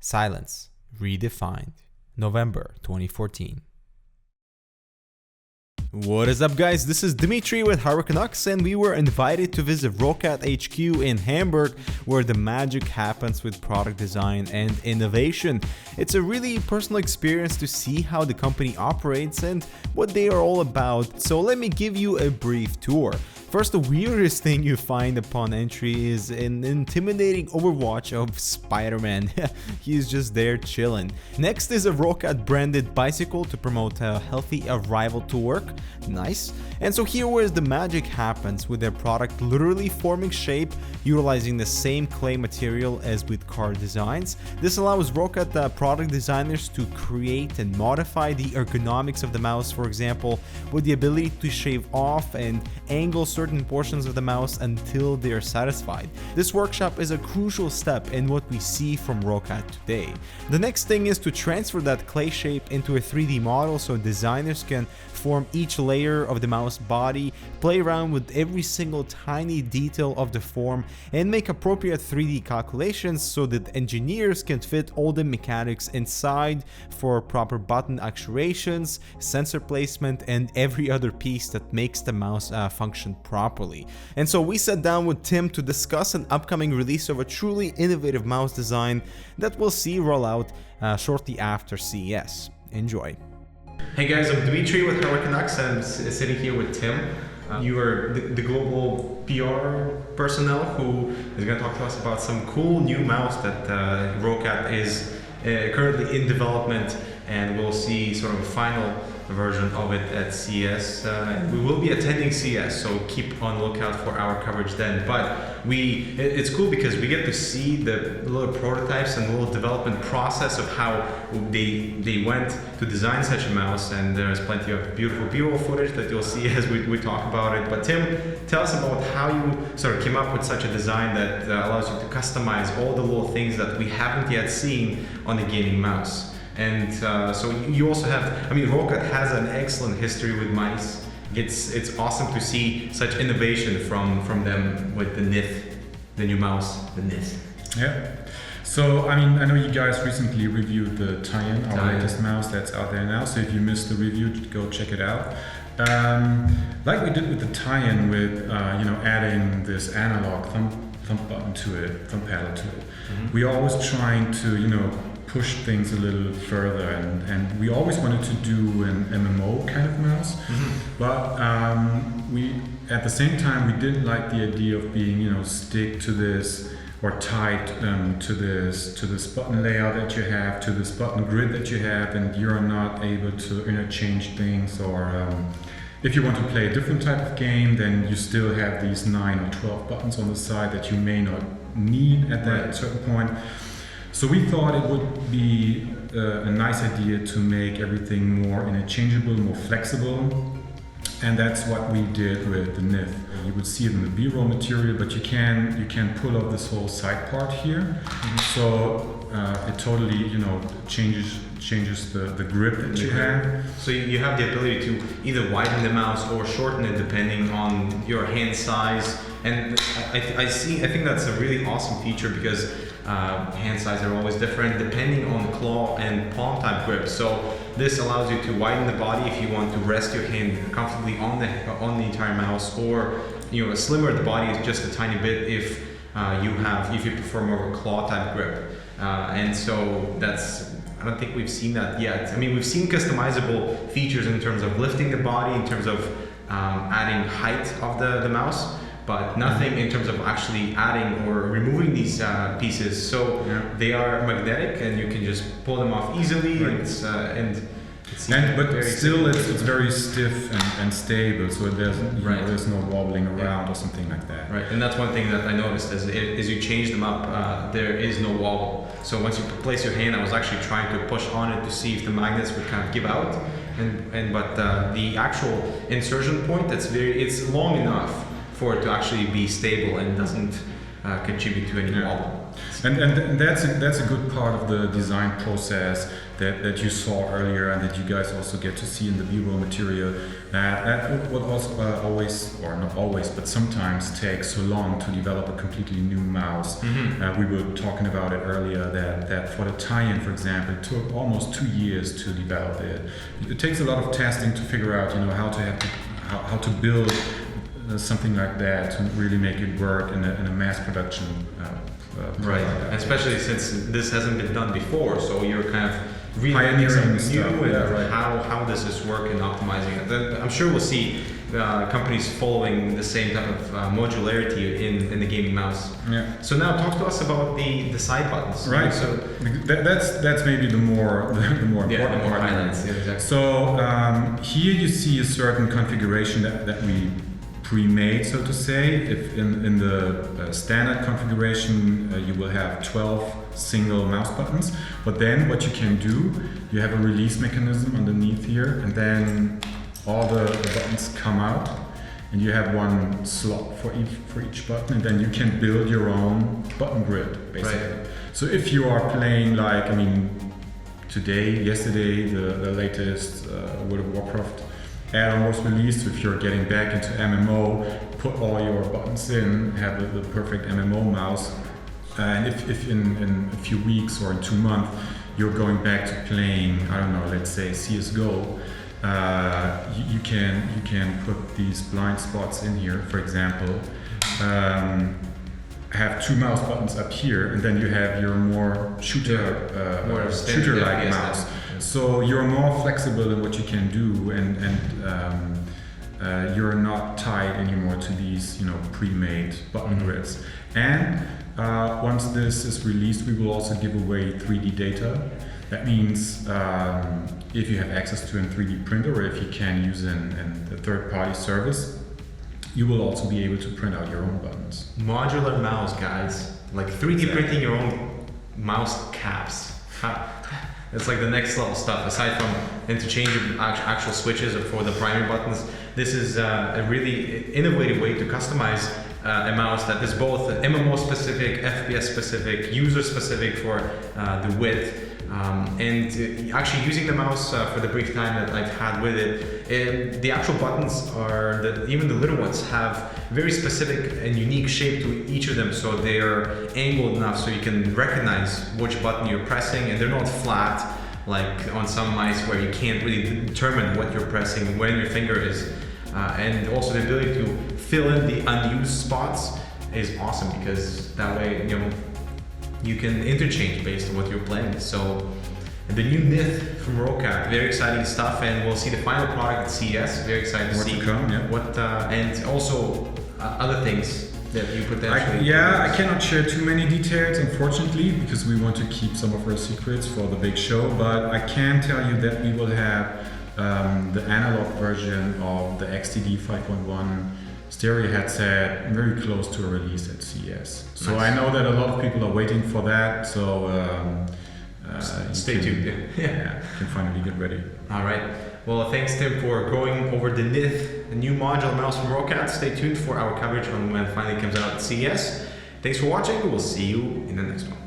Silence Redefined, November 2014. What is up, guys? This is Dimitri with Canucks, and we were invited to visit Roccat HQ in Hamburg, where the magic happens with product design and innovation. It's a really personal experience to see how the company operates and what they are all about, so let me give you a brief tour. First, the weirdest thing you find upon entry is an intimidating overwatch of Spider-Man. He's just there chilling. Next is a Roccat branded bicycle to promote a healthy arrival to work. Nice. And so here where the magic happens, with their product literally forming shape, utilizing the same clay material as with car designs. This allows Roccat product designers to create and modify the ergonomics of the mouse, for example, with the ability to shave off and angle certain portions of the mouse until they're satisfied. This workshop is a crucial step in what we see from Roccat today. The next thing is to transfer that clay shape into a 3D model so designers can form each layer of the mouse body, play around with every single tiny detail of the form, and make appropriate 3D calculations so that engineers can fit all the mechanics inside for proper button actuations, sensor placement, and every other piece that makes the mouse function properly. And so we sat down with Tim to discuss an upcoming release of a truly innovative mouse design that we'll see roll out shortly after CES. Enjoy. Hey guys, I'm Dimitri with Canucks, and I'm sitting here with Tim. You are the global PR personnel who is going to talk to us about some cool new mouse that Roccat is currently in development, and we'll see sort of a final version of it at CES. We will be attending CES, so keep on the lookout for our coverage then. But it's cool because we get to see the little prototypes and the little development process of how they went to design such a mouse, and there's plenty of beautiful B-roll footage that you'll see as we talk about it. But Tim, tell us about how you sort of came up with such a design that allows you to customize all the little things that we haven't yet seen on the gaming mouse. And so you also have, Roccat has an excellent history with mice. It's awesome to see such innovation from them with the Nyth, the new mouse, the Nyth. Yeah. So, I know you guys recently reviewed the tie-in, our latest mouse that's out there now. So if you missed the review, go check it out. Like we did with the tie-in with, adding this analog thumb button to it, thumb paddle to it. Mm-hmm. We're always trying to, push things a little further, and we always wanted to do an MMO kind of mouse, but we at the same time we didn't like the idea of being stick to this or tied to this button layout that you have, to this button grid that you have, and you're not able to interchange things, or if you want to play a different type of game, then you still have these 9 or 12 buttons on the side that you may not need at that certain point. So we thought it would be a nice idea to make everything more interchangeable, more flexible, and that's what we did with the Nyth. You would see it in the B-roll material, but you can pull off this whole side part here. So it totally changes the grip that you have. So you have the ability to either widen the mouse or shorten it depending on your hand size. And I think that's a really awesome feature because hand size are always different depending on the claw and palm type grip. So this allows you to widen the body if you want to rest your hand comfortably on the entire mouse, or slimmer the body is just a tiny bit if you prefer more of a claw type grip. And so I don't think we've seen that yet. We've seen customizable features in terms of lifting the body, in terms of adding height of the mouse, but nothing in terms of actually adding or removing these pieces. So they are magnetic, and you can just pull them off easily. Right. But still, it's very stiff and stable, so there's no wobbling around or something like that. Right, and that's one thing that I noticed as you change them up, there is no wobble. So once you place your hand, I was actually trying to push on it to see if the magnets would kind of give out, but the actual insertion point, it's long enough for it to actually be stable and doesn't contribute to any wobble. And that's a good part of the design process that you saw earlier, and that you guys also get to see in the B-roll material. That what also always, or not always, but sometimes takes so long to develop a completely new mouse. We were talking about it earlier, that for the tie-in, for example, it took almost 2 years to develop it. It takes a lot of testing to figure out, how to build something like that to really make it work in a mass production. Right, especially since this hasn't been done before, so you're kind of pioneering something new, stuff. and Yeah, right. how does this work and optimizing it. I'm sure we'll see companies following the same type of modularity in the gaming mouse. Yeah. So now talk to us about the side buttons. Right. So That's maybe the more important part. highlights. Yeah, exactly. So here you see a certain configuration that we pre-made, so to say. If in the standard configuration, you will have 12 single mouse buttons, but then what you can do, you have a release mechanism underneath here, and then all the buttons come out, and you have one slot for each button, and then you can build your own button grid, basically. Right. So if you are playing, like, yesterday, the latest World of Warcraft add-on was released. If you're getting back into MMO, put all your buttons in, have the perfect MMO mouse. And if in a few weeks or in 2 months you're going back to playing, let's say CSGO, you can put these blind spots in here, for example. Have 2 mouse buttons up here, and then you have your more shooter-like mouse. So you're more flexible in what you can do, and you're not tied anymore to these, pre-made button grids. And once this is released, we will also give away 3D data. That means if you have access to a 3D printer, or if you can use a third-party service, you will also be able to print out your own buttons. Modular mouse, guys. Like 3D printing your own mouse caps. It's like the next level stuff. Aside from interchangeable actual switches for the primary buttons, this is a really innovative way to customize a mouse that is both MMO specific, FPS specific, user specific for the width. And actually using the mouse for the brief time that I've had with it, the actual buttons even the little ones have very specific and unique shape to each of them, so they're angled enough so you can recognize which button you're pressing, and they're not flat like on some mice where you can't really determine what you're pressing when your finger is. And also the ability to fill in the unused spots is awesome, because that way you can interchange based on what you're playing. So the new Nyth from Roccat, very exciting stuff, and we'll see the final product at CES. Very excited to see what and also other things that you potentially. I cannot share too many details, unfortunately, because we want to keep some of our secrets for the big show. But I can tell you that we will have the analog version of the XTD 5.1 stereo headset very close to a release at CES. So nice. I know that a lot of people are waiting for that, so stay tuned. Yeah, you can finally get ready. All right. Well, thanks Tim for going over the Nyth, the new modular mouse from Roccat. Stay tuned for our coverage on when it finally comes out at CES. Thanks for watching. We'll see you in the next one.